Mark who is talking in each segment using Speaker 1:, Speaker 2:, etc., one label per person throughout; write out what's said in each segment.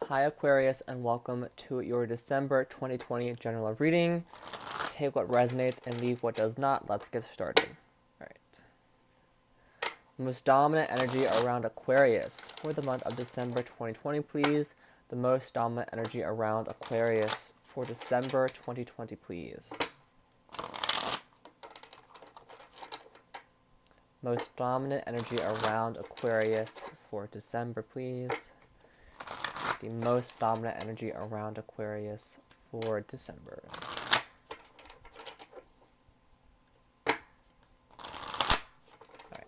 Speaker 1: Hi Aquarius, and welcome to your December 2020 general reading. Take what resonates and leave what does not. Let's get started. Alright. Most dominant energy around Aquarius for the month of December 2020, please. The most dominant energy around Aquarius for December 2020, please. Most dominant energy around Aquarius for December, please. The most dominant energy around Aquarius for December. Alright,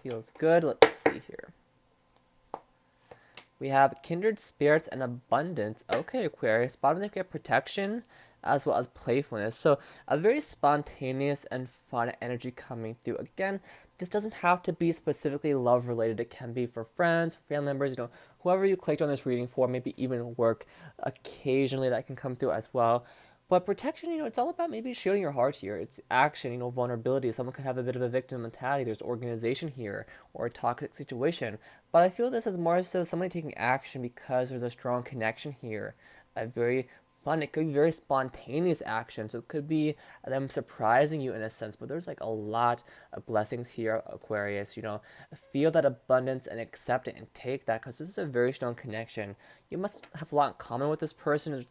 Speaker 1: feels good. Let's see here. We have kindred spirits and abundance. Okay, Aquarius. Bottom they get protection as well as playfulness. So a very spontaneous and fun energy coming through. Again, this doesn't have to be specifically love related. It can be for friends, for family members, whoever you clicked on this reading for, maybe even work. Occasionally that can come through as well. But protection, it's all about maybe shielding your heart here. It's action, vulnerability. Someone could have a bit of a victim mentality. There's organization here or a toxic situation. But I feel this is more so somebody taking action because there's a strong connection here. A very fun, it could be very spontaneous action. So it could be them surprising you in a sense. But there's like a lot of blessings here, Aquarius. Feel that abundance and accept it and take that because this is a very strong connection. You must have a lot in common with this person.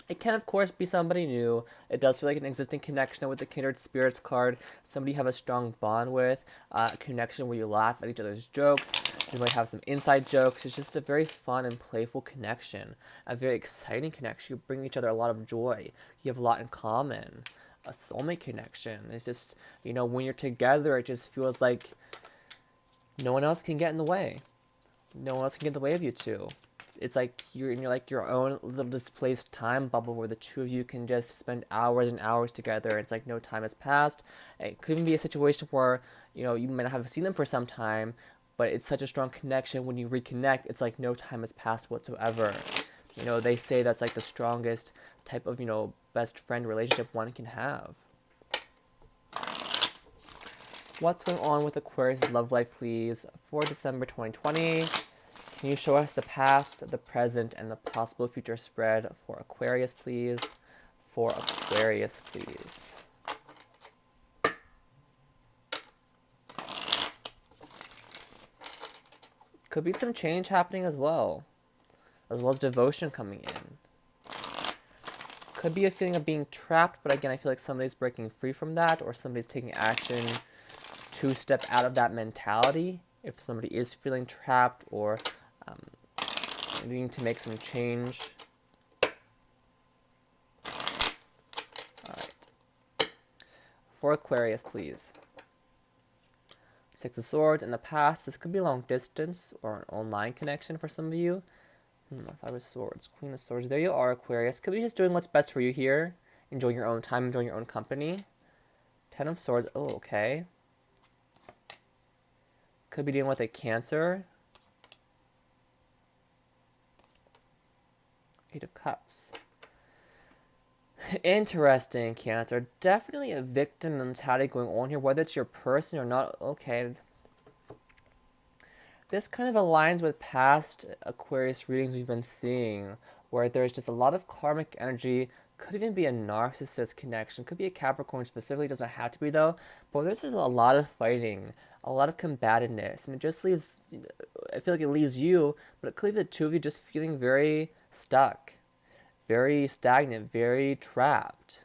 Speaker 1: It can, of course, be somebody new. It does feel like an existing connection with the Kindred Spirits card. Somebody you have a strong bond with. A connection where you laugh at each other's jokes. You might have some inside jokes. It's just a very fun and playful connection. A very exciting connection. You bring each other a lot of joy. You have a lot in common. A soulmate connection. It's just, when you're together, it just feels like no one else can get in the way. No one else can get in the way of you two. It's like you're in your own little displaced time bubble where the two of you can just spend hours and hours together. It's like no time has passed. It could even be a situation where, you might not have seen them for some time, but it's such a strong connection. When you reconnect, it's like no time has passed whatsoever. They say that's like the strongest type of, best friend relationship one can have. What's going on with Aquarius' love life, please, for December 2020? Can you show us the past, the present, and the possible future spread for Aquarius, please? For Aquarius, please. Could be some change happening as well as devotion coming in. Could be a feeling of being trapped, but again, I feel like somebody's breaking free from that, or somebody's taking action to step out of that mentality. If somebody is feeling trapped or needing to make some change. Alright. For Aquarius, please. Six of Swords. In the past, this could be long distance or an online connection for some of you. Five of Swords. Queen of Swords. There you are, Aquarius. Could be just doing what's best for you here. Enjoying your own time, enjoying your own company. Ten of Swords. Oh, okay. Could be dealing with a Cancer. Eight of Cups. Interesting, Cancer. Definitely a victim mentality going on here, whether it's your person or not. Okay. This kind of aligns with past Aquarius readings we've been seeing, where there's just a lot of karmic energy. Could even be a narcissist connection. Could be a Capricorn specifically. Doesn't have to be, though. But this is a lot of fighting, a lot of combativeness. And it just leaves, I feel like it leaves you, but it could leave the two of you just feeling very stuck, very stagnant, very trapped,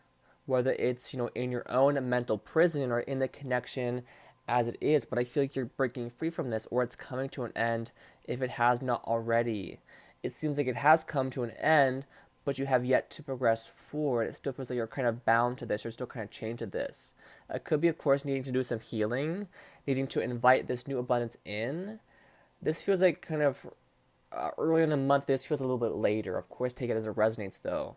Speaker 1: whether it's in your own mental prison or in the connection as it is. But I feel like you're breaking free from this, or it's coming to an end if it has not already. It seems like it has come to an end, but you have yet to progress forward. It still feels like you're kind of bound to this, you're still kind of chained to this. It could be, of course, needing to do some healing, needing to invite this new abundance in. This feels like kind of earlier in the month. This feels a little bit later. Of course, take it as it resonates, though.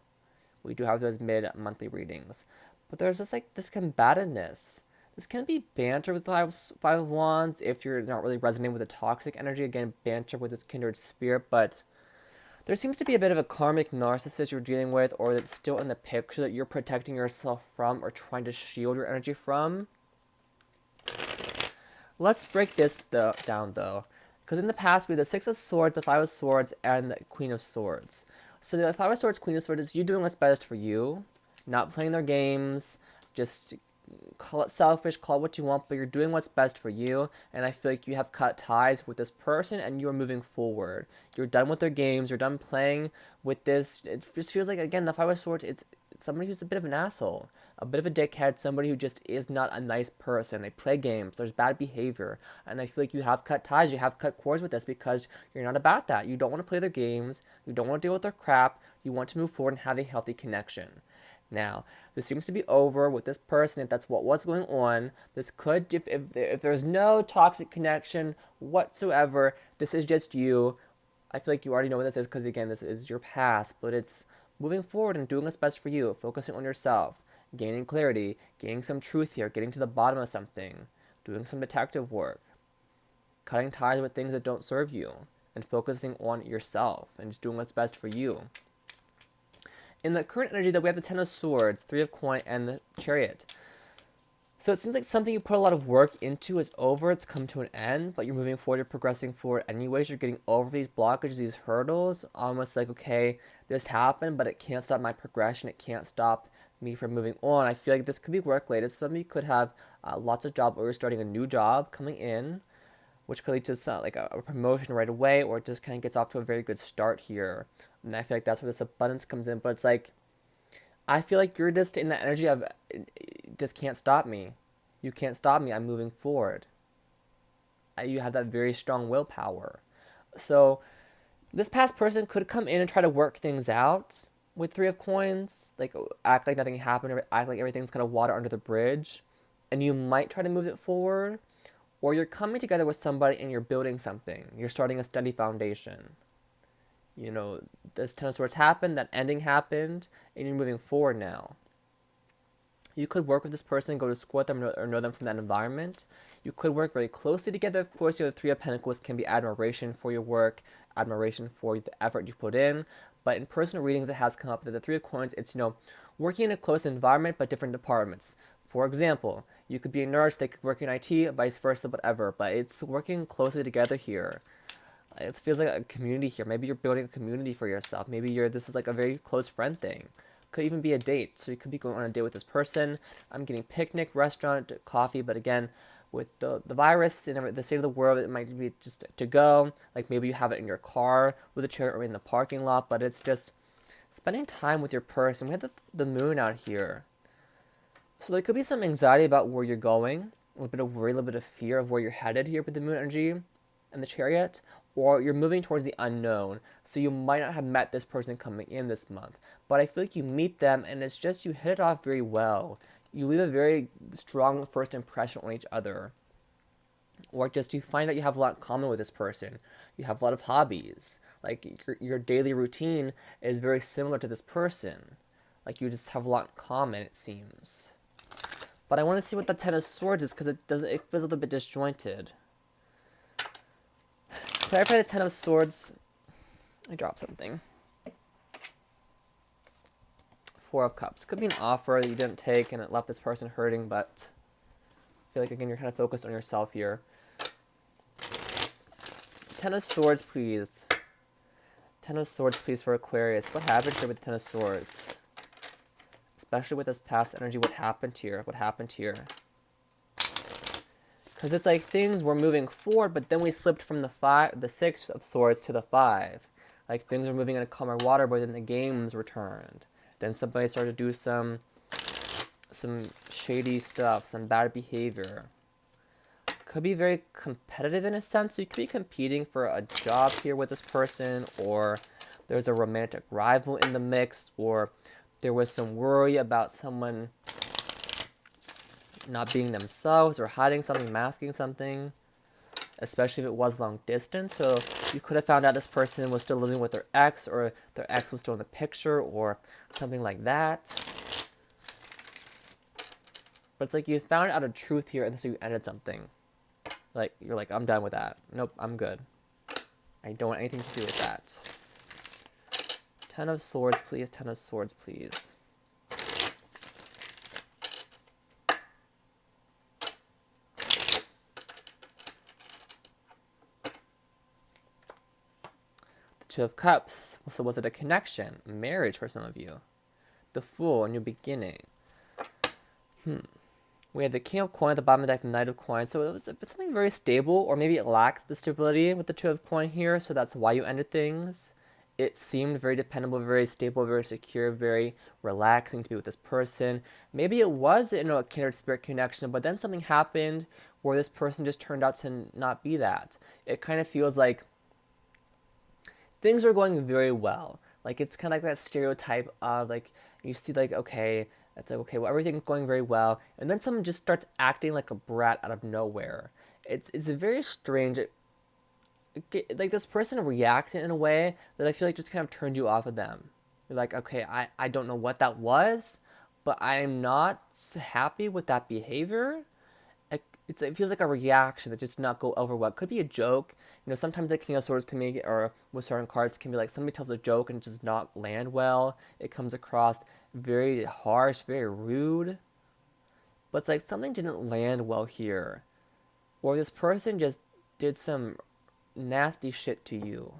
Speaker 1: We do have those mid-monthly readings. But there's just like this combativeness. This can be banter with the Five of Wands if you're not really resonating with the toxic energy. Again, banter with this kindred spirit. But there seems to be a bit of a karmic narcissist you're dealing with, or that's still in the picture that you're protecting yourself from or trying to shield your energy from. Let's break this down, though. Because in the past, we had the Six of Swords, the Five of Swords, and the Queen of Swords. So the Five of Swords, Queen of Swords is you doing what's best for you, not playing their games, just call it selfish, call it what you want, but you're doing what's best for you. And I feel like you have cut ties with this person and you're moving forward. You're done with their games, you're done playing with this. It just feels like, again, the Five of Swords, it's somebody who's a bit of an asshole, a bit of a dickhead, somebody who just is not a nice person. They play games, there's bad behavior. And I feel like you have cut ties, you have cut cords with this because you're not about that. You don't want to play their games, you don't want to deal with their crap, you want to move forward and have a healthy connection. Now, this seems to be over with this person. If that's what was going on, this could, if there's no toxic connection whatsoever, this is just you. I feel like you already know what this is because, again, this is your past, but it's moving forward and doing what's best for you, focusing on yourself, gaining clarity, gaining some truth here, getting to the bottom of something, doing some detective work, cutting ties with things that don't serve you, and focusing on yourself and just doing what's best for you. In the current energy that we have the Ten of Swords, Three of Coin, and the Chariot. So it seems like something you put a lot of work into is over, it's come to an end, but you're moving forward, you're progressing forward anyways, you're getting over these blockages, these hurdles, almost like, okay, this happened, but it can't stop my progression, it can't stop me from moving on. I feel like this could be work-related. Some of you could have lots of job, or you're starting a new job coming in, which could lead to some, like a promotion right away, or it just kind of gets off to a very good start here. And I feel like that's where this abundance comes in. But it's like, I feel like you're just in the energy of, this can't stop me. You can't stop me. I'm moving forward. You have that very strong willpower. So this past person could come in and try to work things out with Three of Coins, like act like nothing happened, or act like everything's kind of water under the bridge. And you might try to move it forward. Or you're coming together with somebody and you're building something. You're starting a steady foundation. You know, this Ten of Swords happened, that ending happened, and you're moving forward now. You could work with this person, go to school with them, or know them from that environment. You could work very closely together. Of course, the Three of Pentacles can be admiration for your work, admiration for the effort you put in. But in personal readings, it has come up that the Three of Coins, it's, working in a close environment, but different departments. For example, you could be a nurse, they could work in IT, vice versa, whatever. But it's working closely together here. It feels like a community here. Maybe you're building a community for yourself. Maybe this is like a very close friend thing. Could even be a date. So you could be going on a date with this person. I'm getting picnic, restaurant, coffee. But again, with the virus and the state of the world, it might be just to go. Like maybe you have it in your car with a chair or in the parking lot. But it's just spending time with your person. We had the moon out here. So there could be some anxiety about where you're going, a little bit of worry, a little bit of fear of where you're headed here with the moon energy and the Chariot, or you're moving towards the unknown. So you might not have met this person coming in this month, but I feel like you meet them and it's just you hit it off very well. You leave a very strong first impression on each other, or just you find out you have a lot in common with this person. You have a lot of hobbies. Like your daily routine is very similar to this person. Like you just have a lot in common, it seems. But I want to see what the Ten of Swords is because it feels a little bit disjointed. Clarify the Ten of Swords. I dropped something. Four of Cups. Could be an offer that you didn't take and it left this person hurting, but I feel like, again, you're kind of focused on yourself here. Ten of Swords, please. Ten of Swords, please, for Aquarius. What happened here with the Ten of Swords? Especially with this past energy, what happened here? What happened here? Because it's like things were moving forward, but then we slipped from the Six of Swords to the Five. Like things were moving in a calmer water, but then the games returned. Then somebody started to do some shady stuff, some bad behavior. Could be very competitive in a sense. So you could be competing for a job here with this person, or there's a romantic rival in the mix, or there was some worry about someone not being themselves or hiding something, masking something, especially if it was long distance. So you could have found out this person was still living with their ex, or their ex was still in the picture, or something like that. But it's like you found out a truth here, and so you ended something. Like, you're like, I'm done with that. Nope, I'm good. I don't want anything to do with that. Ten of Swords, please. Ten of Swords, please. Two of Cups. So was it a connection? Marriage for some of you. The Fool, a new beginning. We have the King of Coins at the bottom of the deck, the Knight of Coins. So it's something very stable, or maybe it lacked the stability with the Two of Coins here, so that's why you ended things. It seemed very dependable, very stable, very secure, very relaxing to be with this person. Maybe it was, a kindred spirit connection, but then something happened where this person just turned out to not be that. It kind of feels like things are going very well. Like, it's kind of like that stereotype of, like, you see, like, okay, it's like, okay, well, everything's going very well, and then someone just starts acting like a brat out of nowhere. It's a very strange, like, this person reacted in a way that I feel like just kind of turned you off of them. You're like, okay, I don't know what that was, but I'm not happy with that behavior. It feels like a reaction that just not go over well. It could be a joke. Sometimes the King of Swords to me, or with certain cards, can be like somebody tells a joke and it does not land well. It comes across very harsh, very rude. But it's like something didn't land well here. Or this person just did some nasty shit to you.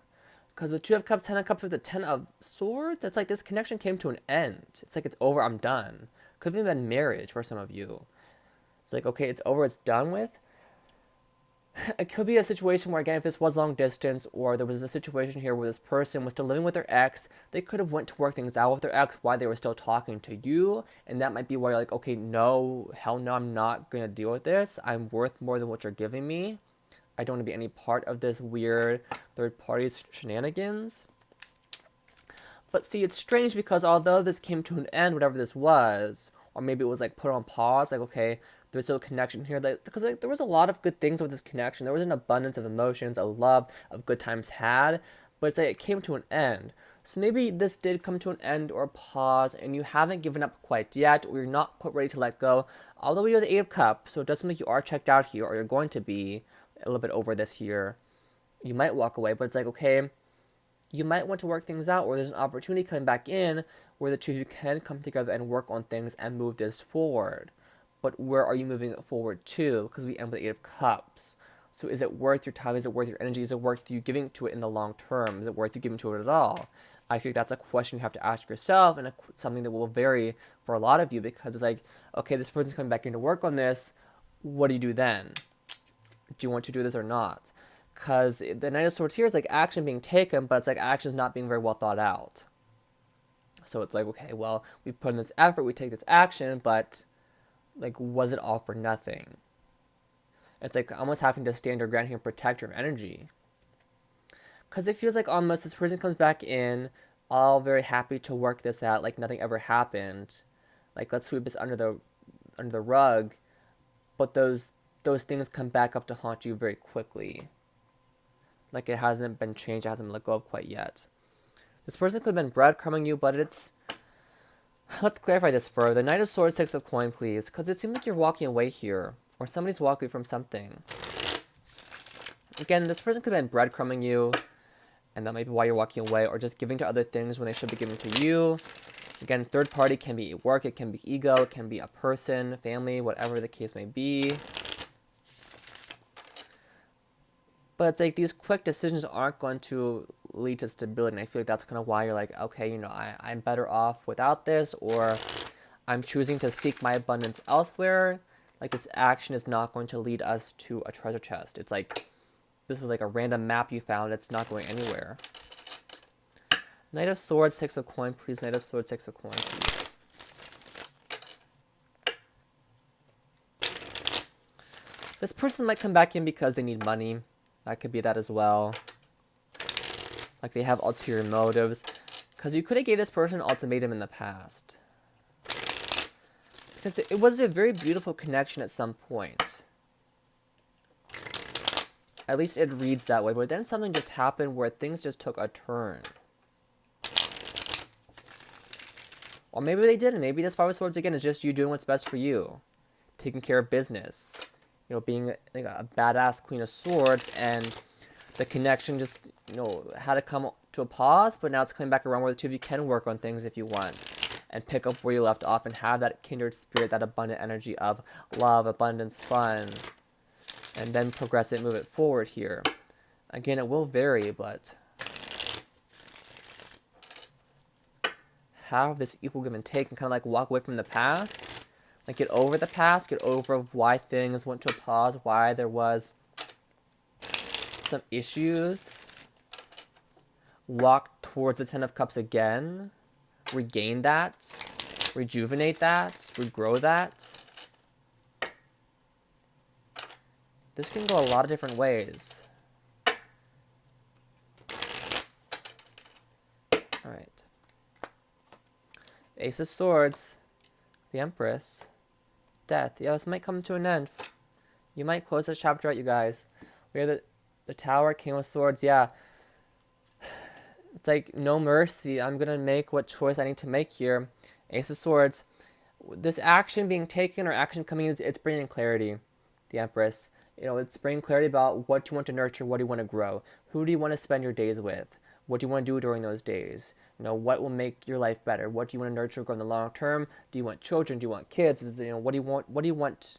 Speaker 1: Because the Two of Cups, Ten of Cups with the Ten of Swords, it's like this connection came to an end. It's like it's over, I'm done. Could have even been marriage for some of you. It's like, okay, it's over, it's done with. It could be a situation where, again, if this was long distance, or there was a situation here where this person was still living with their ex, they could have went to work things out with their ex while they were still talking to you, and that might be why you're like, okay, no, hell no, I'm not going to deal with this. I'm worth more than what you're giving me. I don't want to be any part of this weird third-party shenanigans. But see, it's strange because although this came to an end, whatever this was, or maybe it was like put on pause, like, okay, there's still a connection here, because there was a lot of good things with this connection. There was an abundance of emotions, a love, of good times had, but it's like it came to an end. So maybe this did come to an end or a pause, and you haven't given up quite yet, or you're not quite ready to let go. Although we have the Eight of Cups, so it does seem like you are checked out here, or you're going to be a little bit over this here. You might walk away, but it's like, okay, you might want to work things out, or there's an opportunity coming back in where the two of you can come together and work on things and move this forward. But where are you moving it forward to? Because we end with the Eight of Cups. So is it worth your time? Is it worth your energy? Is it worth you giving to it in the long term? Is it worth you giving to it at all? I think that's a question you have to ask yourself, and something that will vary for a lot of you, because it's like, okay, this person's coming back in to work on this. What do you do then? Do you want to do this or not? Because the Knight of Swords here is like action being taken, but it's like action's not being very well thought out. So it's like, okay, well, we put in this effort, we take this action, but like, was it all for nothing? It's like almost having to stand your ground here and protect your energy. Because it feels like almost this person comes back in, all very happy to work this out, like nothing ever happened. Like, let's sweep this under the rug. But those things come back up to haunt you very quickly. Like, it hasn't been changed, it hasn't been let go of quite yet. This person could have been breadcrumbing you, but it's... Let's clarify this further. The Knight of Swords, Six of Coins, please. Because it seems like you're walking away here. Or somebody's walking from something. Again, this person could have been breadcrumbing you. And that might be why you're walking away. Or just giving to other things when they should be giving to you. Again, third party can be work. It can be ego. It can be a person, family, whatever the case may be. But it's like these quick decisions aren't going to lead to stability. And I feel like that's kind of why you're like, okay, I'm better off without this, or I'm choosing to seek my abundance elsewhere. Like, this action is not going to lead us to a treasure chest. It's like, this was like a random map you found. It's not going anywhere. Knight of Swords, Six of Coins, please. Knight of Swords, Six of Coins, please. This person might come back in because they need money. That could be that as well. Like, they have ulterior motives. Because you could have gave this person an ultimatum in the past. Because it was a very beautiful connection at some point. At least it reads that way. But then something just happened where things just took a turn. Or maybe they didn't. Maybe this Five of Swords, again, is just you doing what's best for you. Taking care of business. Being like a badass Queen of Swords, and the connection just, had to come to a pause, but now it's coming back around where the two of you can work on things if you want, and pick up where you left off, and have that kindred spirit, that abundant energy of love, abundance, fun, and then progress it, move it forward here. Again, it will vary, but have this equal give and take and kind of like walk away from the past. Like get over the past, get over why things went to a pause, why there was some issues. Walk towards the Ten of Cups again. Regain that. Rejuvenate that. Regrow that. This can go a lot of different ways. Alright. Ace of Swords. The Empress. Death. Yeah, this might come to an end. You might close this chapter out, you guys. We have the Tower, King of Swords. Yeah. It's like, no mercy. I'm going to make what choice I need to make here. Ace of Swords. This action being taken or action coming in, it's bringing clarity. The Empress. You know, it's bringing clarity about what you want to nurture, what do you want to grow. Who do you want to spend your days with? What do you want to do during those days? You know, what will make your life better? What do you want to nurture, grow in the long term? Do you want children? Do you want kids? You know, what do you want? What do you want?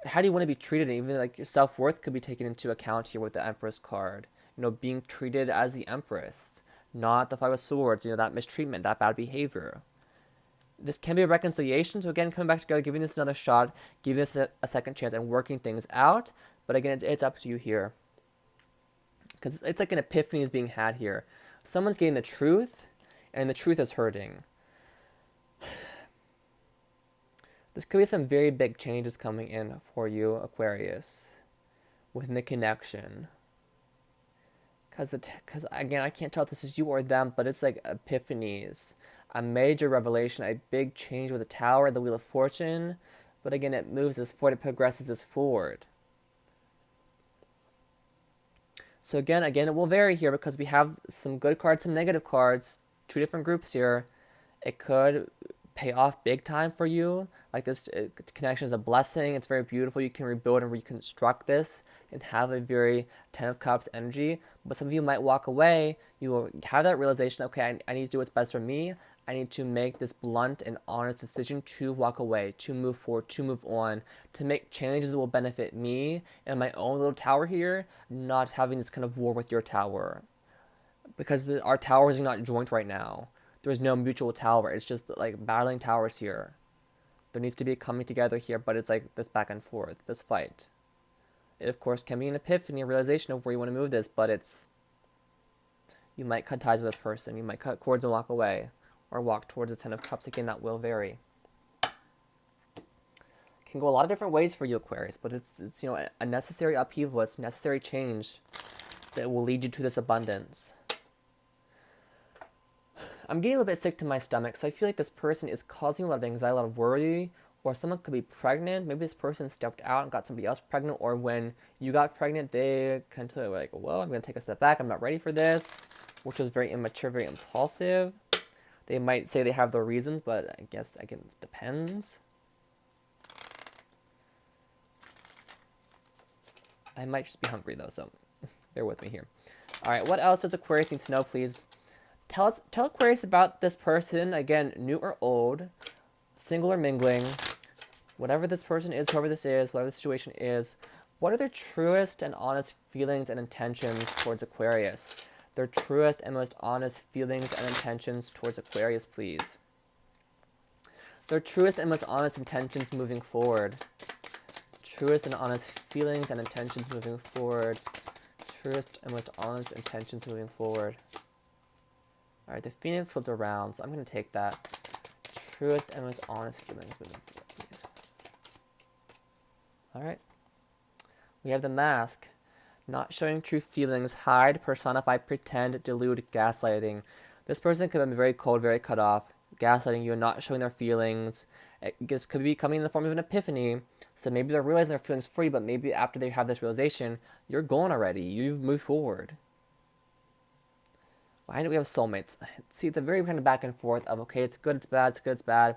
Speaker 1: How do you want to be treated? Even like your self-worth could be taken into account here with the Empress card. You know, being treated as the Empress, not the Five of Swords. You know, that mistreatment, that bad behavior. This can be a reconciliation. So again, coming back together, giving this another shot, giving this a second chance, and working things out. But again, it's up to you here. Because it's like an epiphany is being had here. Someone's getting the truth, and the truth is hurting. This could be some very big changes coming in for you, Aquarius, within the connection. Because again, I can't tell if this is you or them, but it's like epiphanies. A major revelation, a big change with the Tower, the Wheel of Fortune. But again, it moves us forward, it progresses us forward. So again, it will vary here because we have some good cards, some negative cards, two different groups here. It could pay off big time for you. Like this connection is a blessing. It's very beautiful. You can rebuild and reconstruct this and have a very Ten of Cups energy. But some of you might walk away. You will have that realization, okay, I need to do what's best for me. I need to make this blunt and honest decision to walk away, to move forward, to move on, to make changes that will benefit me and my own little tower here, not having this kind of war with your tower. Because our towers are not joined right now. There's no mutual tower. It's just like battling towers here. There needs to be a coming together here, but it's like this back and forth, this fight. It, of course, can be an epiphany, a realization of where you want to move this, but it's... You might cut ties with this person. You might cut cords and walk away. Or walk towards the Ten of Cups. Again, that will vary. Can go a lot of different ways for you, Aquarius, but it's you know, a necessary upheaval. It's necessary change that will lead you to this abundance. I'm getting a little bit sick to my stomach, so I feel like this person is causing a lot of anxiety, a lot of worry, or someone could be pregnant. Maybe this person stepped out and got somebody else pregnant, or when you got pregnant, they kind of like, well, I'm going to take a step back. I'm not ready for this, which was very immature, very impulsive. They might say they have their reasons, but I guess, again, it depends. I might just be hungry, though, so bear with me here. All right, what else does Aquarius need to know, please? Tell Aquarius about this person, again, new or old, single or mingling, whatever this person is, whoever this is, whatever the situation is. What are their truest and honest feelings and intentions towards Aquarius? Their truest and most honest feelings and intentions towards Aquarius, please. Their truest and most honest intentions moving forward. Truest and honest feelings and intentions moving forward. Truest and most honest intentions moving forward. Alright, the Phoenix flipped around, so I'm going to take that. Truest and most honest feelings moving forward, please. Alright. We have the Mask. Not showing true feelings, hide, personify, pretend, delude, gaslighting. This person could be very cold, very cut off, gaslighting you and not showing their feelings. This could be coming in the form of an epiphany. So maybe they're realizing their feelings for you, but maybe after they have this realization, you're gone already. You've moved forward. Why do we have soulmates? See, it's a very kind of back and forth of, okay, it's good, it's bad, it's good, it's bad.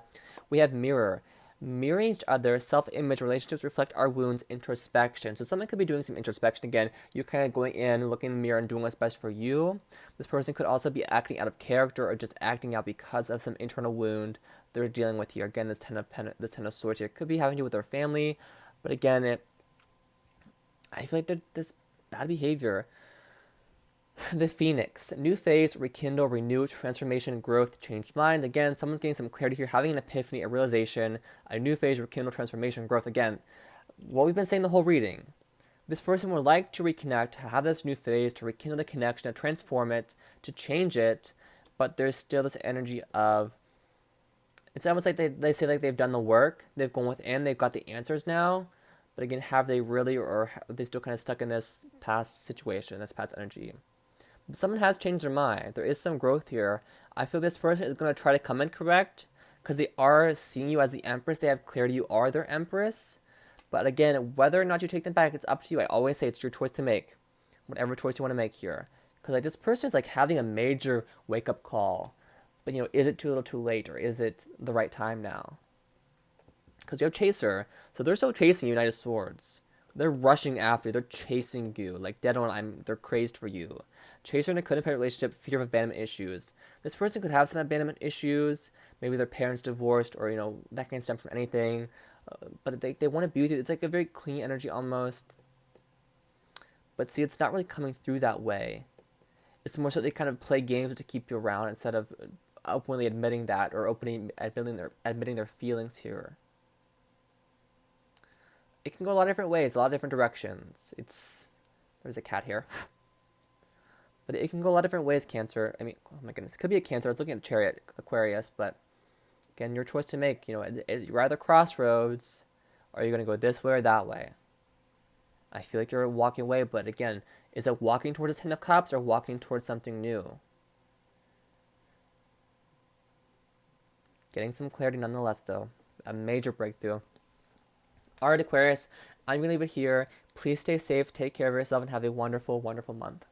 Speaker 1: We have mirror. Mirroring each other, self-image relationships reflect our wounds, introspection. So someone could be doing some introspection again. You're kind of going in, looking in the mirror and doing what's best for you. This person could also be acting out of character or just acting out because of some internal wound they're dealing with here. Again, the Ten of Swords here could be having to do with their family. But again, I feel like there's bad behavior. The Phoenix, new phase, rekindle, renew, transformation, growth, changed mind. Again, someone's getting some clarity here, having an epiphany, a realization, a new phase, rekindle, transformation, growth. Again, what we've been saying the whole reading. This person would like to reconnect, to have this new phase, to rekindle the connection, to transform it, to change it, but there's still this energy of, it's almost like they say like they've done the work, they've gone within, they've got the answers now, but again, have they really, or are they still kind of stuck in this past situation, this past energy? Someone has changed their mind. There is some growth here. I feel this person is going to try to come in correct because they are seeing you as the Empress. They have clarity you are their Empress. But again, whether or not you take them back, it's up to you. I always say it's your choice to make, whatever choice you want to make here. Because like this person is like having a major wake up call. But is it too little too late, or is it the right time now? Because you have Chaser. So they're still chasing you, Knight of Swords. They're rushing after you. They're chasing you. Like dead on, they're crazed for you. Chaser in a codependent relationship, fear of abandonment issues. This person could have some abandonment issues. Maybe their parents divorced, or, that can stem from anything. But they want to be with you. It's like a very clean energy almost. But see, it's not really coming through that way. It's more so they kind of play games to keep you around instead of openly admitting that, or admitting their feelings here. It can go a lot of different ways, a lot of different directions. There's a cat here. But it can go a lot of different ways, Cancer. I mean, oh my goodness, it could be a Cancer. I was looking at Chariot, Aquarius, but again, your choice to make. You're either crossroads, or you're going to go this way or that way. I feel like you're walking away, but again, is it walking towards the Ten of Cups or walking towards something new? Getting some clarity nonetheless, though. A major breakthrough. Alright, Aquarius, I'm going to leave it here. Please stay safe, take care of yourself, and have a wonderful, wonderful month.